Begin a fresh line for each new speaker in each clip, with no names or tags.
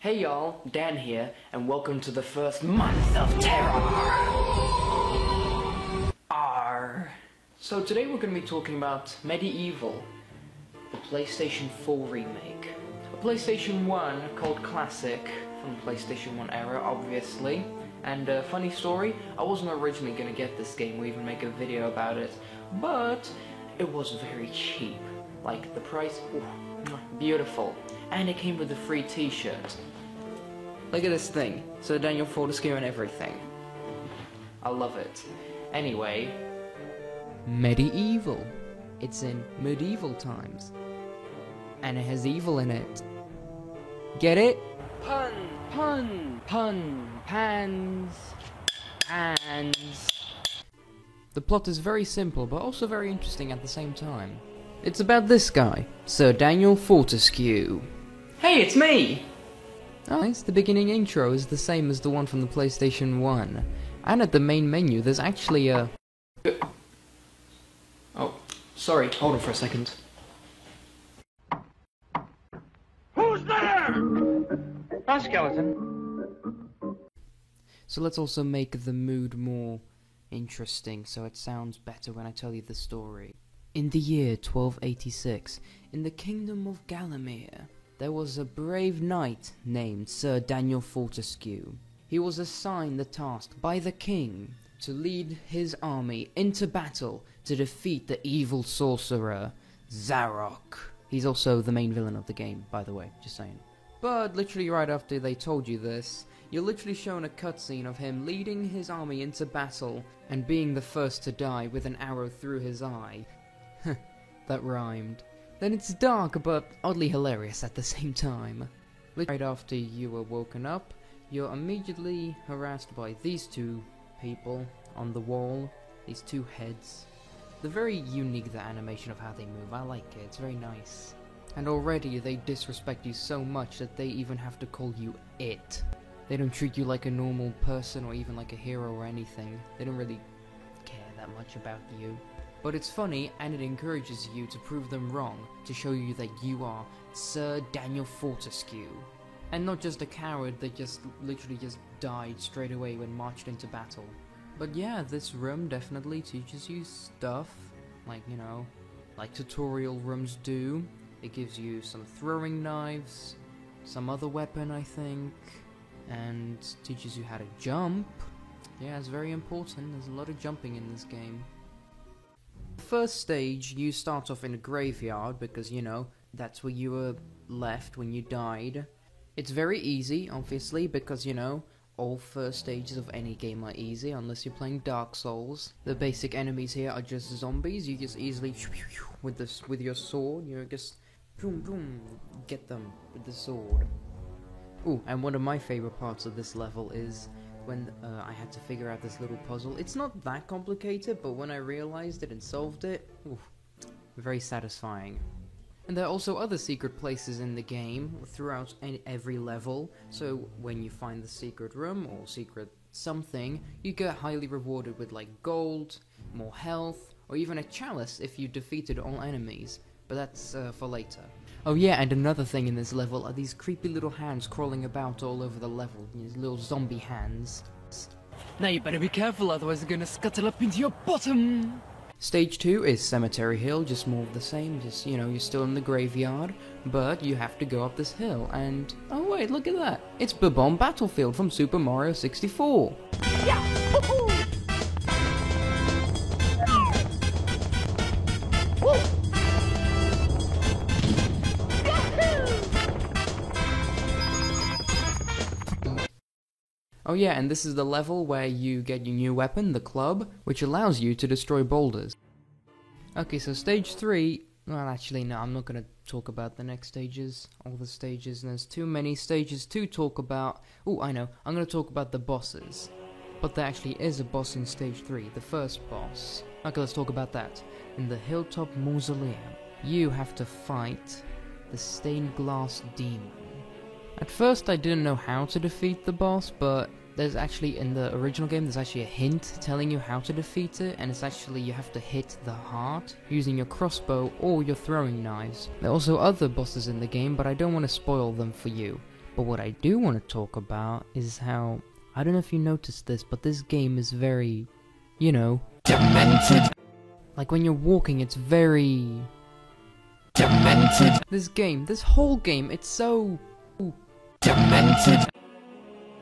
Hey y'all, Dan here, and welcome to the first month of terror. Arr. So today we're going to be talking about Medieval, the PlayStation 4 remake. A PlayStation 1 called Classic, from the PlayStation 1 era, obviously. And funny story, I wasn't originally going to get this game or even make a video about it, but it was very cheap. Like, the price, ooh, beautiful. And it came with a free t-shirt. Look at this thing, Sir Daniel Fortescue and everything. I love it. Anyway,
Medieval. It's in medieval times. And it has evil in it. Get it?
pun, pans.
The plot is very simple, but also very interesting at the same time. It's about this guy, Sir Daniel Fortescue.
Hey, it's me!
Oh, nice. The beginning intro is the same as the one from the PlayStation 1. And at the main menu, there's actually a...
Oh, sorry, hold on for a second.
Who's there?
A skeleton.
So let's also make the mood more interesting, so it sounds better when I tell you the story. In the year 1286, in the kingdom of Gallowmere, there was a brave knight named Sir Daniel Fortescue. He was assigned the task by the king to lead his army into battle to defeat the evil sorcerer, Zarok. He's also the main villain of the game, by the way, just saying. But literally right after they told you this, you're literally shown a cutscene of him leading his army into battle and being the first to die with an arrow through his eye. That rhymed. Then it's dark but oddly hilarious at the same time. Right after you were woken up, you're immediately harassed by these two people on the wall, these two heads. They're very unique, the animation of how they move. I like it, it's very nice. And already they disrespect you so much that they even have to call you it. They don't treat you like a normal person or even like a hero or anything. They don't really care that much about you. But it's funny, and it encourages you to prove them wrong, to show you that you are Sir Daniel Fortescue. And not just a coward that literally died straight away when marched into battle. But yeah, this room definitely teaches you stuff, like, you know, like tutorial rooms do. It gives you some throwing knives, some other weapon I think, and teaches you how to jump. Yeah, it's very important, there's a lot of jumping in this game. First stage, you start off in a graveyard because, you know, that's where you were left when you died. It's very easy, obviously, because, you know, all first stages of any game are easy unless you're playing Dark Souls. The basic enemies here are just zombies. You just easily with your sword, you just boom boom get them with the sword. Ooh, and one of my favorite parts of this level is when I had to figure out this little puzzle. It's not that complicated, but when I realized it and solved it, ooh, very satisfying. And there are also other secret places in the game throughout every level, so when you find the secret room or secret something, you get highly rewarded with like gold, more health, or even a chalice if you defeated all enemies, but that's for later. Oh yeah, and another thing in this level are these creepy little hands crawling about all over the level, these little zombie hands.
Now you better be careful, otherwise they're gonna scuttle up into your bottom!
Stage 2 is Cemetery Hill, just more of the same, just, you know, you're still in the graveyard, but you have to go up this hill, and, oh wait, look at that! It's Bob-omb Battlefield from Super Mario 64!
Yeah! Woohoo!
Oh yeah, and this is the level where you get your new weapon, the club, which allows you to destroy boulders. Okay, so stage 3, well actually no, I'm not gonna talk about the next stages, all the stages, and there's too many stages to talk about. Oh, I know, I'm gonna talk about the bosses. But there actually is a boss in stage 3, the first boss. Okay, let's talk about that. In the Hilltop Mausoleum, you have to fight the Stained Glass Demon. At first I didn't know how to defeat the boss, but there's actually, in the original game, there's actually a hint telling you how to defeat it, and it's actually you have to hit the heart using your crossbow or your throwing knives. There are also other bosses in the game, but I don't want to spoil them for you. But what I do want to talk about is how, I don't know if you noticed this, but this game is very, you know, demented. Like when you're walking, it's very demented. This whole game, it's so demented.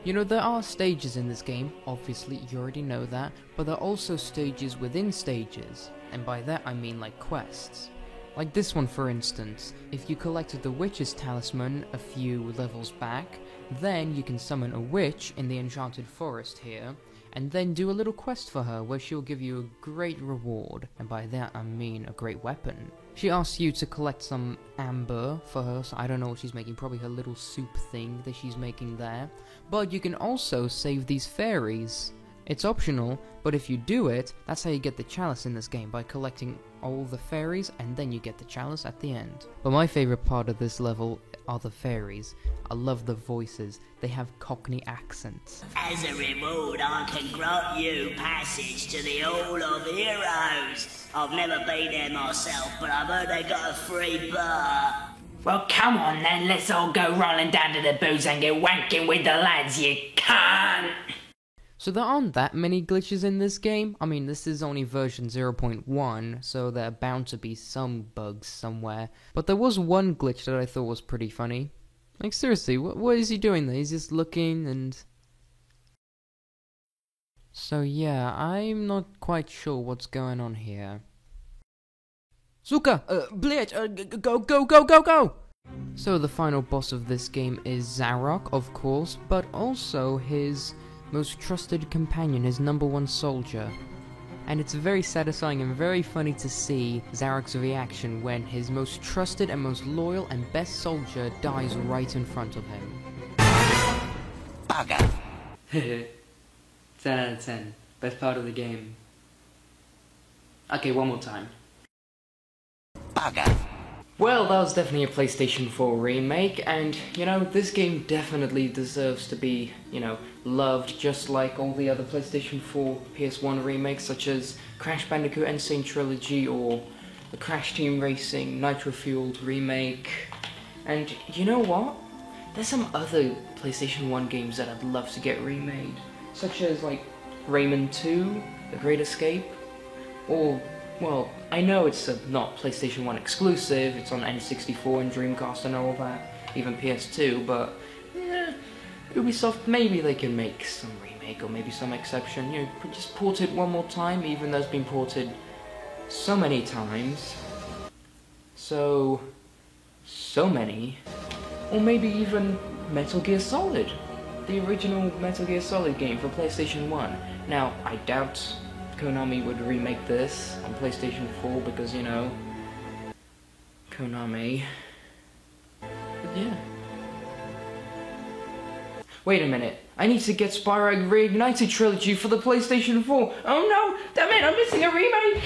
You know, there are stages in this game, obviously, you already know that, but there are also stages within stages, and by that I mean like quests. Like this one for instance, if you collected the witch's talisman a few levels back, then you can summon a witch in the enchanted forest here, and then do a little quest for her where she'll give you a great reward, and by that I mean a great weapon. She asks you to collect some amber for her, so I don't know what she's making, probably her little soup thing that she's making there. But you can also save these fairies. It's optional, but if you do it, that's how you get the chalice in this game, by collecting all the fairies, and then you get the chalice at the end. But my favourite part of this level are the fairies. I love the voices, they have Cockney accents.
As a reward, I can grant you passage to the Hall of Heroes. I've never been there myself, but I've heard they got a free bar.
Well, come on then, let's all go rolling down to the booze and get wanking with the lads, you cunt!
So there aren't that many glitches in this game. I mean, this is only version 0.1, so there are bound to be some bugs somewhere. But there was one glitch that I thought was pretty funny. Like, seriously, what is he doing there? He's just looking and... So yeah, I'm not quite sure what's going on here. Suka! Bleach! Go! So the final boss of this game is Zarok, of course, but also his most trusted companion, his #1 soldier. And it's very satisfying and very funny to see Zarok's reaction when his most trusted and most loyal and best soldier dies right in front of him.
Bugger. 10 out of 10. Best part of the game. Okay, one more time.
Bugger.
Well, that was definitely a PlayStation 4 remake, and, you know, this game definitely deserves to be, you know, loved just like all the other PlayStation 4 PS1 remakes, such as Crash Bandicoot N. Sane Trilogy, or the Crash Team Racing Nitro Fueled remake. And, you know what? There's some other PlayStation 1 games that I'd love to get remade, such as, like, Rayman 2, The Great Escape, or... well, I know it's not PlayStation 1 exclusive, it's on N64 and Dreamcast and all that, even PS2, but Ubisoft, maybe they can make some remake or maybe some exception, you know, just port it one more time, even though it's been ported so many times. So many. Or maybe even Metal Gear Solid, the original Metal Gear Solid game for PlayStation 1. Now, I doubt Konami would remake this on PlayStation 4 because, you know, Konami. But yeah. Wait a minute, I need to get Spyro Reignited Trilogy for the PlayStation 4. Oh no, damn it, I'm missing a remake!